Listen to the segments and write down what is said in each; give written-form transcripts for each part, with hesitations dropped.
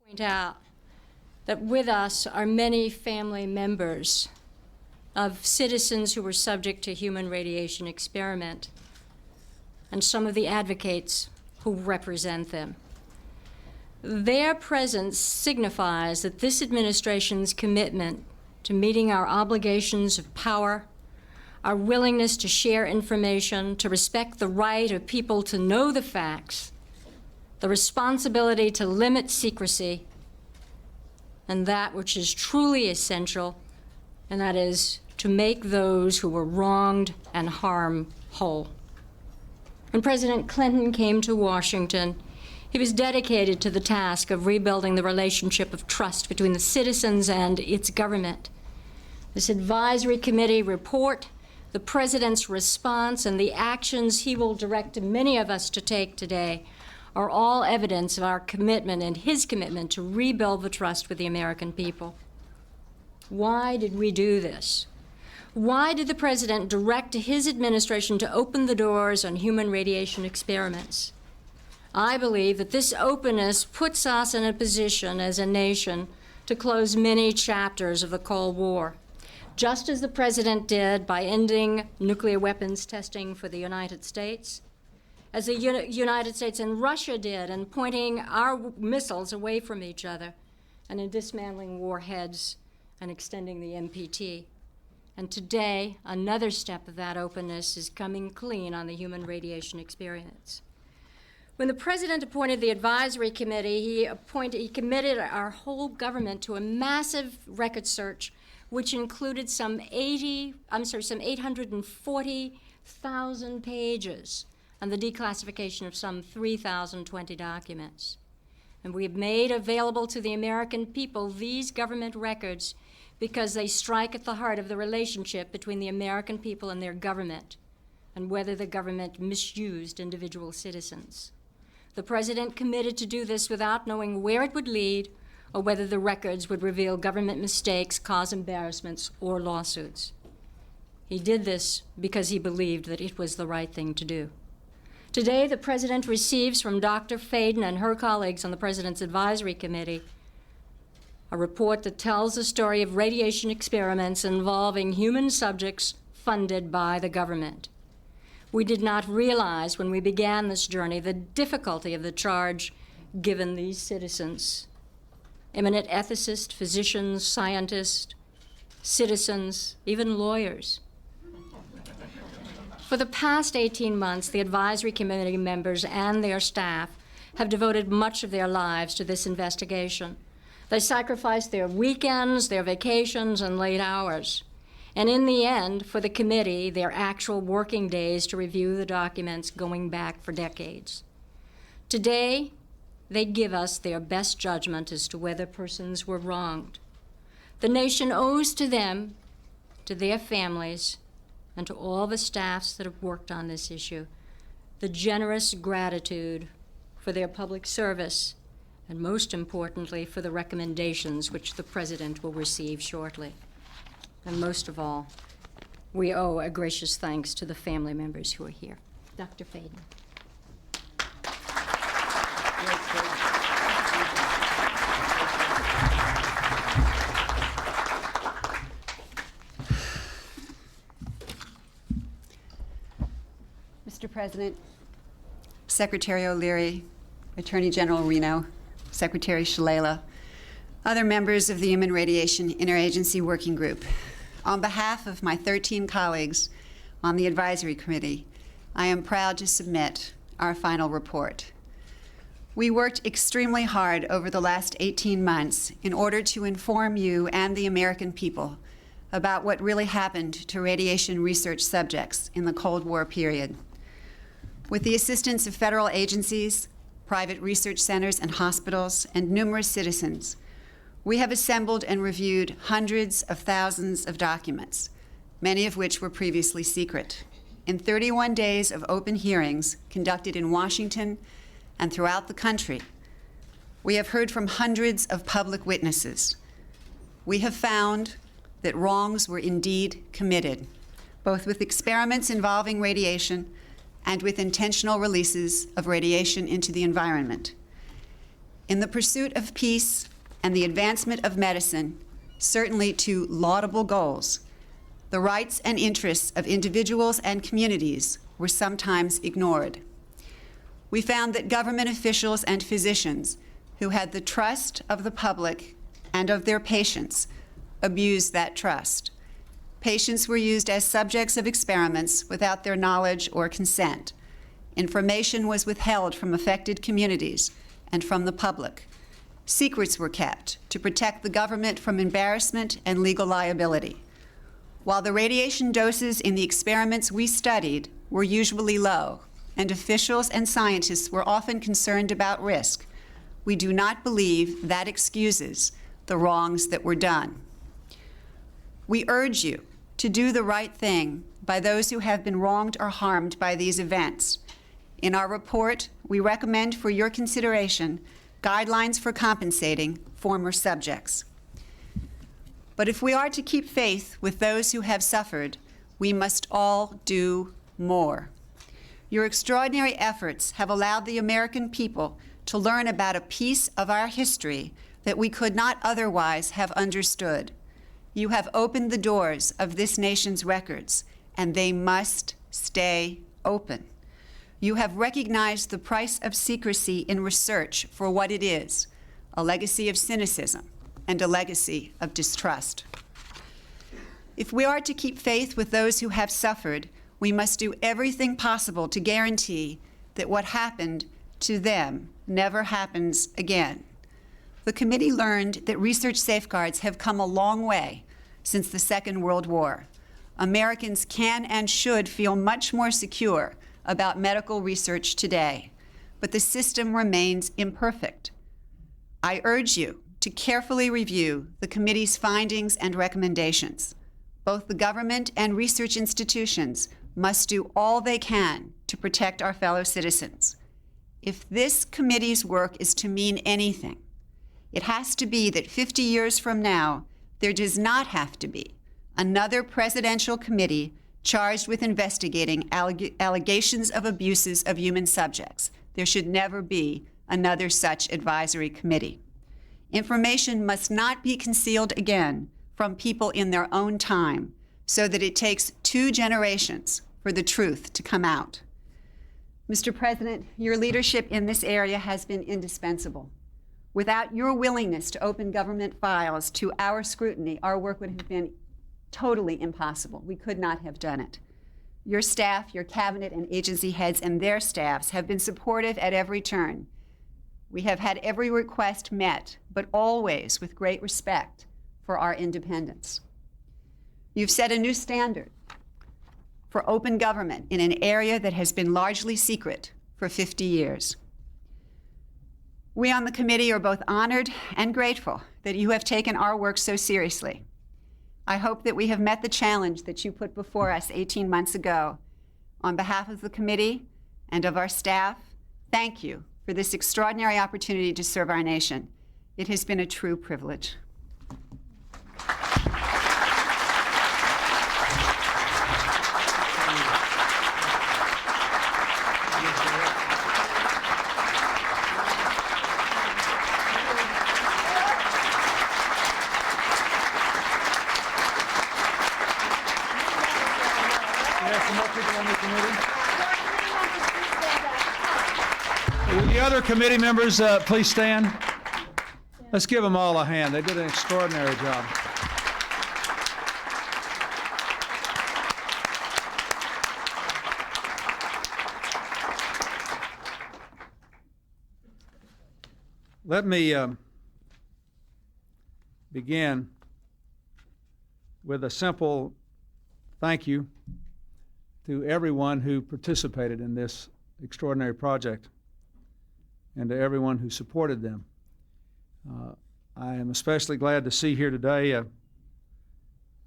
Point out that with us are many family members of citizens who were subject to human radiation experiment and some of the advocates who represent them. Their presence signifies that this administration's commitment to meeting our obligations of power, our willingness to share information, to respect the right of people to know the facts, the responsibility to limit secrecy, and that which is truly essential, and that is to make those who were wronged and harmed whole. When President Clinton came to Washington, he was dedicated to the task of rebuilding the relationship of trust between the citizens and its government. This advisory committee report, the President's response, and the actions he will direct many of us to take today are all evidence of our commitment and his commitment to rebuild the trust with the American people. Why did we do this? Why did the President direct his administration to open the doors on human radiation experiments? I believe that this openness puts us in a position as a nation to close many chapters of the Cold War, just as the President did by ending nuclear weapons testing for the United States, as the United States and Russia did in pointing our missiles away from each other, and in dismantling warheads and extending the NPT. And today, another step of that openness is coming clean on the human radiation experience. When the President appointed the advisory committee, he committed our whole government to a massive record search, which included some 840,000 pages and the declassification of some 3,020 documents. And we have made available to the American people these government records because they strike at the heart of the relationship between the American people and their government, and whether the government misused individual citizens. The President committed to do this without knowing where it would lead or whether the records would reveal government mistakes, cause embarrassments, or lawsuits. He did this because he believed that it was the right thing to do. Today, the President receives from Dr. Faden and her colleagues on the President's Advisory Committee a report that tells the story of radiation experiments involving human subjects funded by the government. We did not realize when we began this journey the difficulty of the charge given these citizens. Eminent ethicists, physicians, scientists, citizens, even lawyers. For the past 18 months, the advisory committee members and their staff have devoted much of their lives to this investigation. They sacrificed their weekends, their vacations, and late hours. And in the end, for the committee, their actual working days to review the documents going back for decades. Today, they give us their best judgment as to whether persons were wronged. The nation owes to them, to their families, and to all the staffs that have worked on this issue, the generous gratitude for their public service, and most importantly, for the recommendations which the President will receive shortly. And most of all, we owe a gracious thanks to the family members who are here. Dr. Faden. Mr. President, Secretary O'Leary, Attorney General Reno, Secretary Shalala, other members of the Human Radiation Interagency Working Group, on behalf of my 13 colleagues on the Advisory Committee, I am proud to submit our final report. We worked extremely hard over the last 18 months in order to inform you and the American people about what really happened to radiation research subjects in the Cold War period. With the assistance of federal agencies, private research centers and hospitals, and numerous citizens, we have assembled and reviewed hundreds of thousands of documents, many of which were previously secret, in 31 days of open hearings conducted in Washington and throughout the country. We have heard from hundreds of public witnesses. We have found that wrongs were indeed committed, both with experiments involving radiation and with intentional releases of radiation into the environment. In the pursuit of peace and the advancement of medicine, certainly two laudable goals, the rights and interests of individuals and communities were sometimes ignored. We found that government officials and physicians who had the trust of the public and of their patients abused that trust. Patients were used as subjects of experiments without their knowledge or consent. Information was withheld from affected communities and from the public. Secrets were kept to protect the government from embarrassment and legal liability. While the radiation doses in the experiments we studied were usually low, and officials and scientists were often concerned about risk, we do not believe that excuses the wrongs that were done. We urge you to do the right thing by those who have been wronged or harmed by these events. In our report, we recommend for your consideration guidelines for compensating former subjects. But if we are to keep faith with those who have suffered, we must all do more. Your extraordinary efforts have allowed the American people to learn about a piece of our history that we could not otherwise have understood. You have opened the doors of this nation's records, and they must stay open. You have recognized the price of secrecy in research for what it is, a legacy of cynicism and a legacy of distrust. If we are to keep faith with those who have suffered, we must do everything possible to guarantee that what happened to them never happens again. The committee learned that research safeguards have come a long way since the Second World War. Americans can and should feel much more secure about medical research today, but the system remains imperfect. I urge you to carefully review the committee's findings and recommendations. Both the government and research institutions must do all they can to protect our fellow citizens. If this committee's work is to mean anything, it has to be that 50 years from now, there does not have to be another presidential committee charged with investigating allegations of abuses of human subjects. There should never be another such advisory committee. Information must not be concealed again from people in their own time, so that it takes 2 generations for the truth to come out. Mr. President, your leadership in this area has been indispensable. Without your willingness to open government files to our scrutiny, our work would have been totally impossible. We could not have done it. Your staff, your cabinet and agency heads and their staffs have been supportive at every turn. We have had every request met, but always with great respect for our independence. You've set a new standard for open government in an area that has been largely secret for 50 years. We on the committee are both honored and grateful that you have taken our work so seriously. I hope that we have met the challenge that you put before us 18 months ago. On behalf of the committee and of our staff, thank you for this extraordinary opportunity to serve our nation. It has been a true privilege. Will the other committee members please stand? Let's give them all a hand. They did an extraordinary job. Let me begin with a simple thank you to everyone who participated in this extraordinary project and to everyone who supported them. I am especially glad to see here today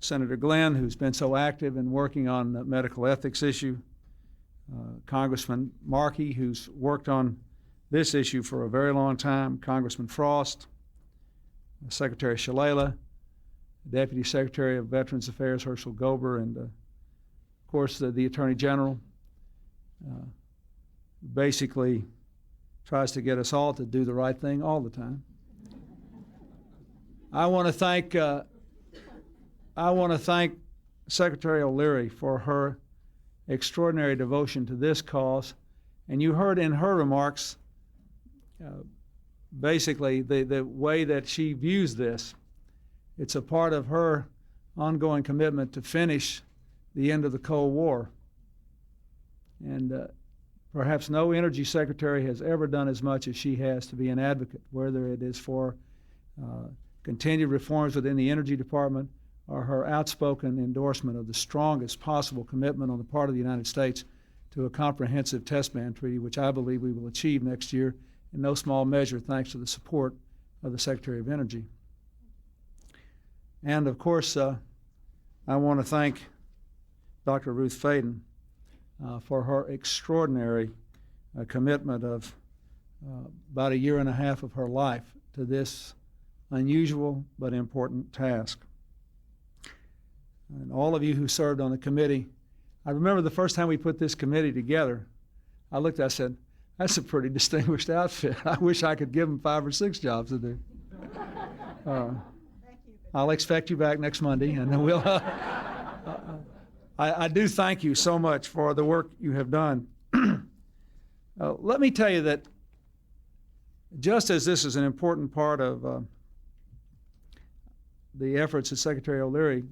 Senator Glenn, who's been so active in working on the medical ethics issue, Congressman Markey, who's worked on this issue for a very long time, Congressman Frost, Secretary Shalala, Deputy Secretary of Veterans Affairs Herschel Gober, and of course the Attorney General. Basically tries to get us all to do the right thing all the time. I want to thank Secretary O'Leary for her extraordinary devotion to this cause. And you heard in her remarks basically the way that she views this. It's a part of her ongoing commitment to finish the end of the Cold War. And perhaps no energy secretary has ever done as much as she has to be an advocate, whether it is for continued reforms within the Energy Department or her outspoken endorsement of the strongest possible commitment on the part of the United States to a comprehensive test ban treaty, which I believe we will achieve next year, in no small measure thanks to the support of the Secretary of Energy. And of course, I want to thank Dr. Ruth Faden for her extraordinary commitment of about a year and a half of her life to this unusual but important task. And all of you who served on the committee, I remember the first time we put this committee together, I looked, I said, that's a pretty distinguished outfit. I wish I could give them 5 or 6 jobs to do. I'll expect you back next Monday, and then we'll. I do thank you so much for the work you have done. Let me tell you that just as this is an important part of the efforts that Secretary O'Leary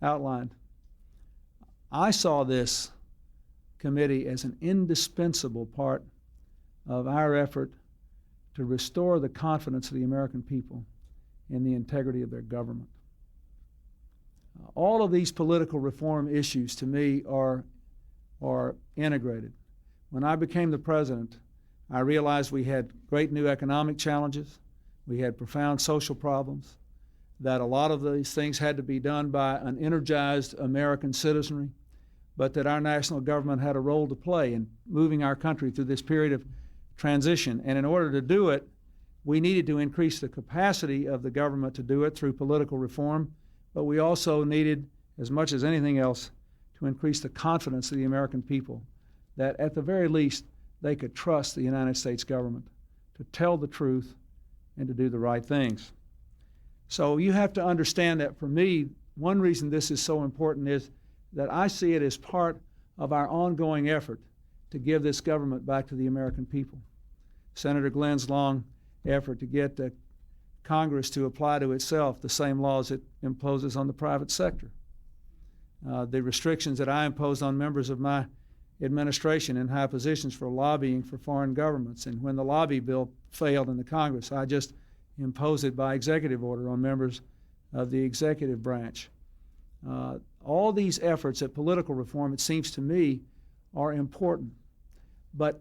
outlined, I saw this committee as an indispensable part of our effort to restore the confidence of the American people in the integrity of their government. All of these political reform issues, to me, are integrated. When I became the president, I realized we had great new economic challenges, we had profound social problems, that a lot of these things had to be done by an energized American citizenry, but that our national government had a role to play in moving our country through this period of transition. And in order to do it, we needed to increase the capacity of the government to do it through political reform, but we also needed, as much as anything else, to increase the confidence of the American people that at the very least they could trust the United States government to tell the truth and to do the right things. So you have to understand that for me, one reason this is so important is that I see it as part of our ongoing effort to give this government back to the American people. Senator Glenn's long effort to get Congress to apply to itself the same laws it imposes on the private sector. The restrictions that I imposed on members of my administration in high positions for lobbying for foreign governments. And when the lobby bill failed in the Congress, I just imposed it by executive order on members of the executive branch. All these efforts at political reform, it seems to me, are important. But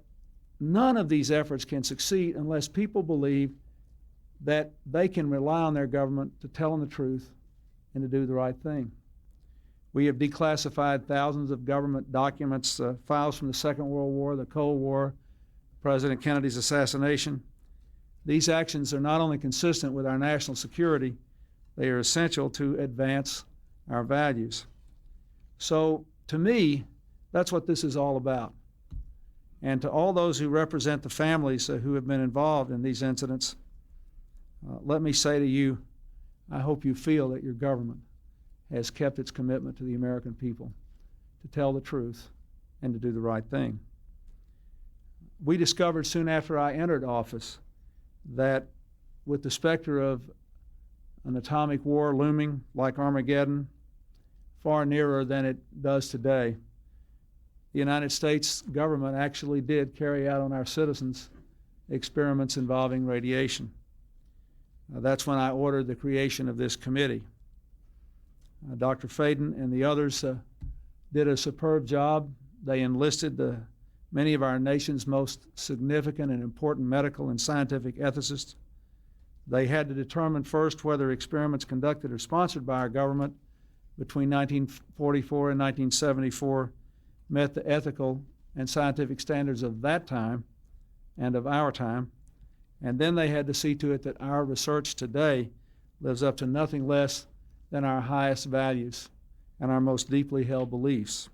none of these efforts can succeed unless people believe that they can rely on their government to tell them the truth and to do the right thing. We have declassified thousands of government documents, files from the Second World War, the Cold War, President Kennedy's assassination. These actions are not only consistent with our national security, they are essential to advance our values. So, to me, that's what this is all about. And to all those who represent the families who have been involved in these incidents, let me say to you, I hope you feel that your government has kept its commitment to the American people to tell the truth and to do the right thing. We discovered soon after I entered office that with the specter of an atomic war looming like Armageddon, far nearer than it does today, the United States government actually did carry out on our citizens experiments involving radiation. That's when I ordered the creation of this committee. Dr. Faden and the others did a superb job. They enlisted many of our nation's most significant and important medical and scientific ethicists. They had to determine first whether experiments conducted or sponsored by our government between 1944 and 1974 met the ethical and scientific standards of that time and of our time. And then they had to see to it that our research today lives up to nothing less than our highest values and our most deeply held beliefs.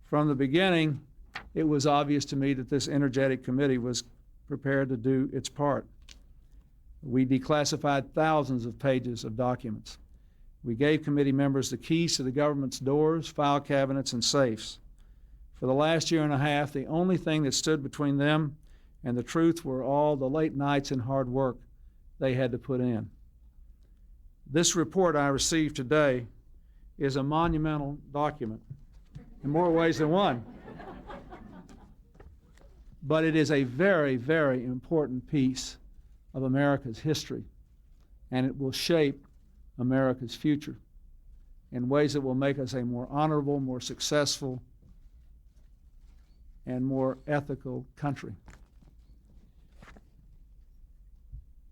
From the beginning, it was obvious to me that this energetic committee was prepared to do its part. We declassified thousands of pages of documents. We gave committee members the keys to the government's doors, file cabinets, and safes. For the last year and a half, the only thing that stood between them and the truth were all the late nights and hard work they had to put in. This report I received today is a monumental document in more ways than one. But it is a very, very important piece of America's history, and it will shape America's future in ways that will make us a more honorable, more successful, and more ethical country.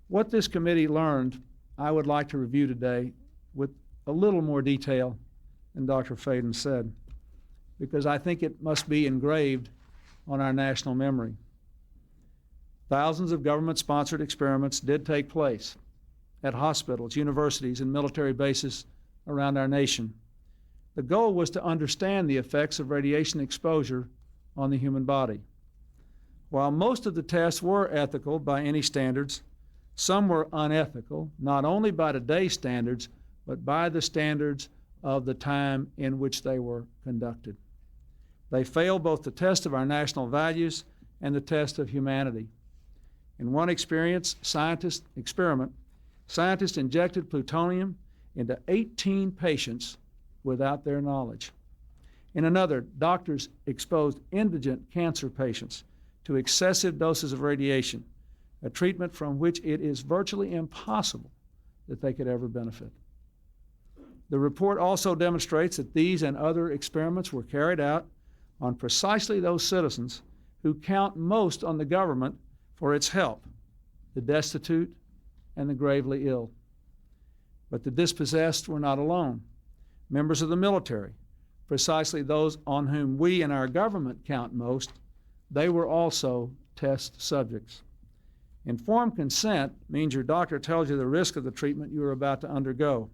What this committee learned, I would like to review today with a little more detail than Dr. Faden said, because I think it must be engraved on our national memory. Thousands of government-sponsored experiments did take place at hospitals, universities, and military bases around our nation. The goal was to understand the effects of radiation exposure on the human body. While most of the tests were ethical by any standards, some were unethical, not only by today's standards, but by the standards of the time in which they were conducted. They failed both the test of our national values and the test of humanity. In one scientist injected plutonium into 18 patients without their knowledge. In another, doctors exposed indigent cancer patients to excessive doses of radiation, a treatment from which it is virtually impossible that they could ever benefit. The report also demonstrates that these and other experiments were carried out on precisely those citizens who count most on the government for its help, the destitute and the gravely ill. But the dispossessed were not alone. Members of the military, precisely those on whom we and our government count most, they were also test subjects. Informed consent means your doctor tells you the risk of the treatment you are about to undergo.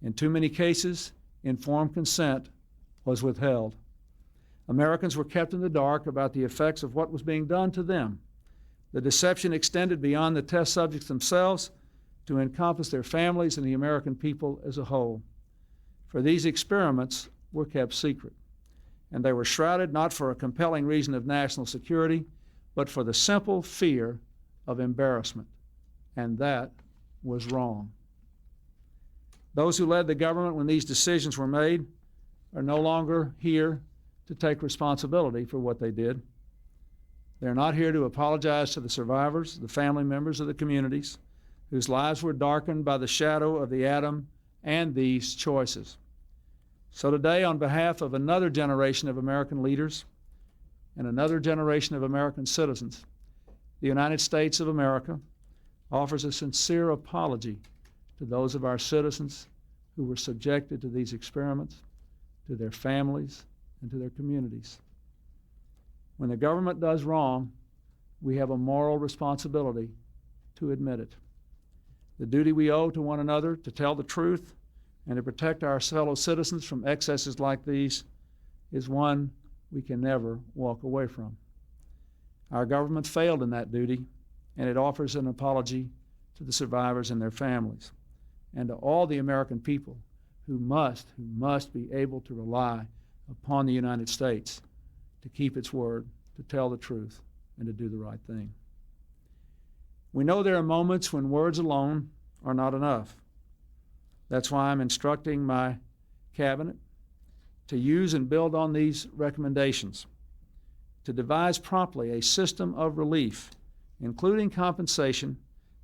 In too many cases, informed consent was withheld. Americans were kept in the dark about the effects of what was being done to them. The deception extended beyond the test subjects themselves to encompass their families and the American people as a whole. For these experiments were kept secret, and they were shrouded not for a compelling reason of national security, but for the simple fear of embarrassment, and that was wrong. Those who led the government when these decisions were made are no longer here to take responsibility for what they did. They're not here to apologize to the survivors, the family members of the communities whose lives were darkened by the shadow of the atom and these choices. So today, on behalf of another generation of American leaders and another generation of American citizens, the United States of America offers a sincere apology to those of our citizens who were subjected to these experiments, to their families, and to their communities. When the government does wrong, we have a moral responsibility to admit it. The duty we owe to one another to tell the truth and to protect our fellow citizens from excesses like these is one we can never walk away from. Our government failed in that duty, and it offers an apology to the survivors and their families, and to all the American people who must be able to rely upon the United States to keep its word, to tell the truth, and to do the right thing. We know there are moments when words alone are not enough. That's why I'm instructing my cabinet to use and build on these recommendations, to devise promptly a system of relief, including compensation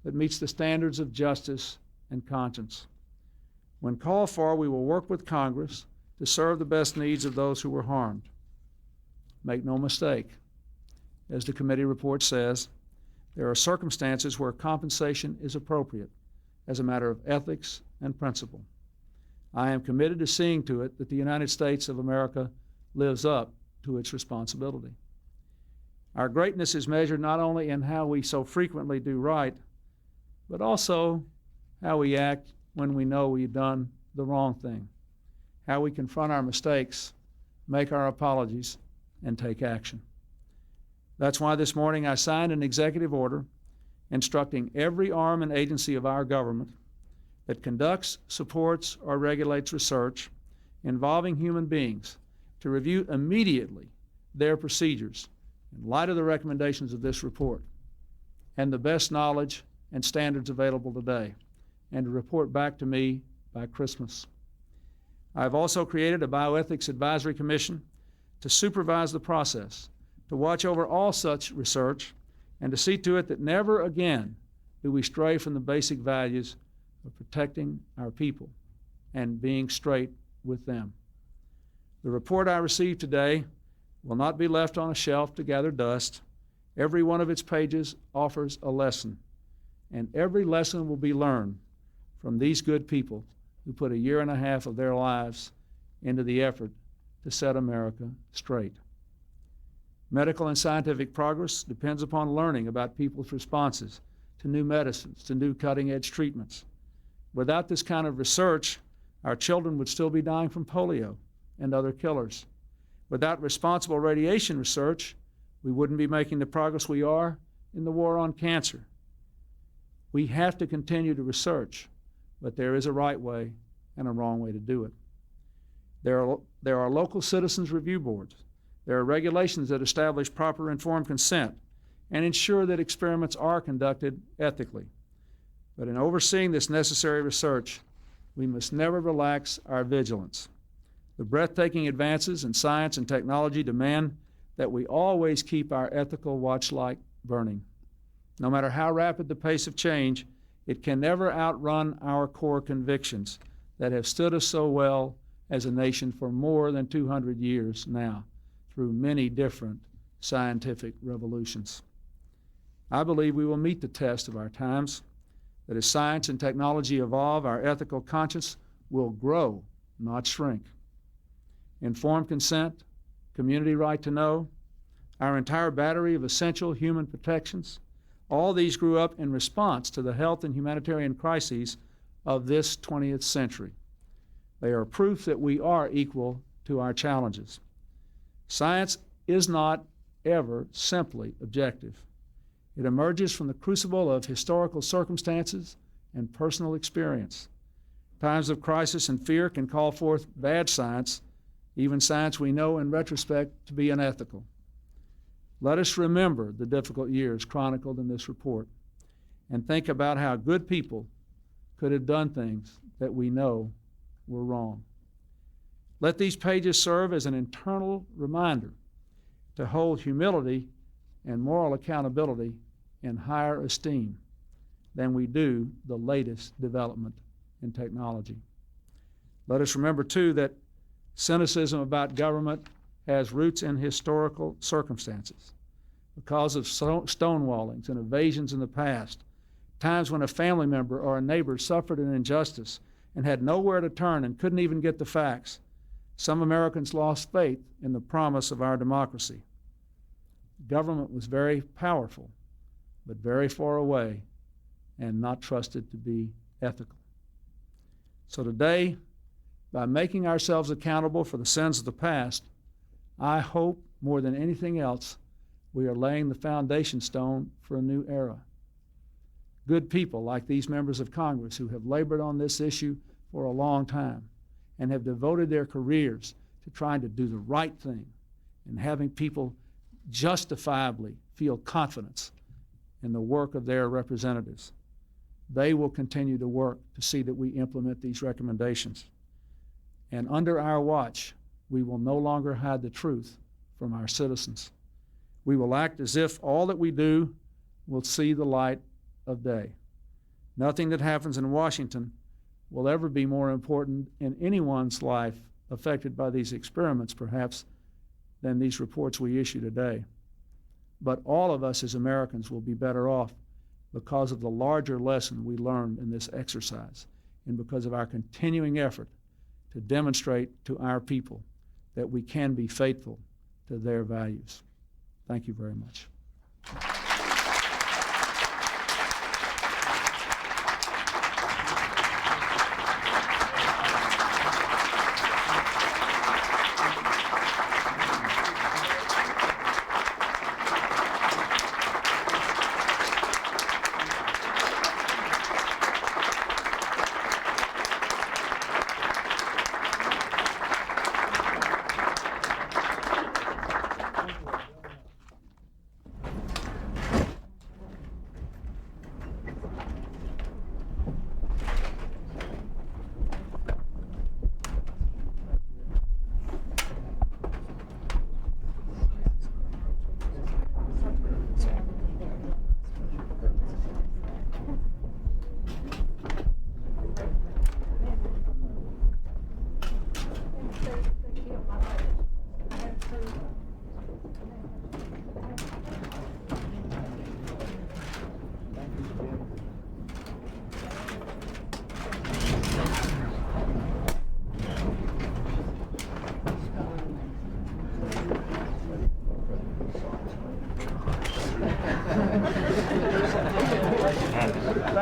that meets the standards of justice and conscience. When called for, we will work with Congress to serve the best needs of those who were harmed. Make no mistake, as the committee report says, there are circumstances where compensation is appropriate as a matter of ethics and principle. I am committed to seeing to it that the United States of America lives up to its responsibility. Our greatness is measured not only in how we so frequently do right, but also how we act when we know we've done the wrong thing, how we confront our mistakes, make our apologies, and take action. That's why this morning I signed an executive order instructing every arm and agency of our government that conducts, supports, or regulates research involving human beings to review immediately their procedures in light of the recommendations of this report and the best knowledge and standards available today, and to report back to me by Christmas. I've also created a Bioethics Advisory Commission to supervise the process, to watch over all such research, and to see to it that never again do we stray from the basic values of protecting our people and being straight with them. The report I received today will not be left on a shelf to gather dust. Every one of its pages offers a lesson, and every lesson will be learned from these good people who put 1.5 years of their lives into the effort to set America straight. Medical and scientific progress depends upon learning about people's responses to new medicines, to new cutting-edge treatments. Without this kind of research, our children would still be dying from polio and other killers. Without responsible radiation research, we wouldn't be making the progress we are in the war on cancer. We have to continue to research, but there is a right way and a wrong way to do it. There are local citizens review boards. There are regulations that establish proper informed consent and ensure that experiments are conducted ethically. But in overseeing this necessary research, we must never relax our vigilance. The breathtaking advances in science and technology demand that we always keep our ethical watchlight burning. No matter how rapid the pace of change, it can never outrun our core convictions that have stood us so well as a nation for more than 200 years now, through many different scientific revolutions. I believe we will meet the test of our times, that as science and technology evolve, our ethical conscience will grow, not shrink. Informed consent, community right to know, our entire battery of essential human protections, all these grew up in response to the health and humanitarian crises of this 20th century. They are proof that we are equal to our challenges. Science is not ever simply objective. It emerges from the crucible of historical circumstances and personal experience. Times of crisis and fear can call forth bad science, even science we know in retrospect to be unethical. Let us remember the difficult years chronicled in this report and think about how good people could have done things that we know were wrong. Let these pages serve as an internal reminder to hold humility and moral accountability in higher esteem than we do the latest development in technology. Let us remember, too, that cynicism about government has roots in historical circumstances. Because of stonewallings and evasions in the past, times when a family member or a neighbor suffered an injustice and had nowhere to turn and couldn't even get the facts, some Americans lost faith in the promise of our democracy. Government was very powerful, but very far away and not trusted to be ethical. So today, by making ourselves accountable for the sins of the past, I hope more than anything else, we are laying the foundation stone for a new era. Good people like these members of Congress who have labored on this issue for a long time and have devoted their careers to trying to do the right thing and having people justifiably feel confidence in the work of their representatives. They will continue to work to see that we implement these recommendations. And under our watch, we will no longer hide the truth from our citizens. We will act as if all that we do will see the light of day. Nothing that happens in Washington will ever be more important in anyone's life affected by these experiments, perhaps, than these reports we issue today. But all of us as Americans will be better off because of the larger lesson we learned in this exercise and because of our continuing effort to demonstrate to our people that we can be faithful to their values. Thank you very much.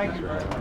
Thank you very much.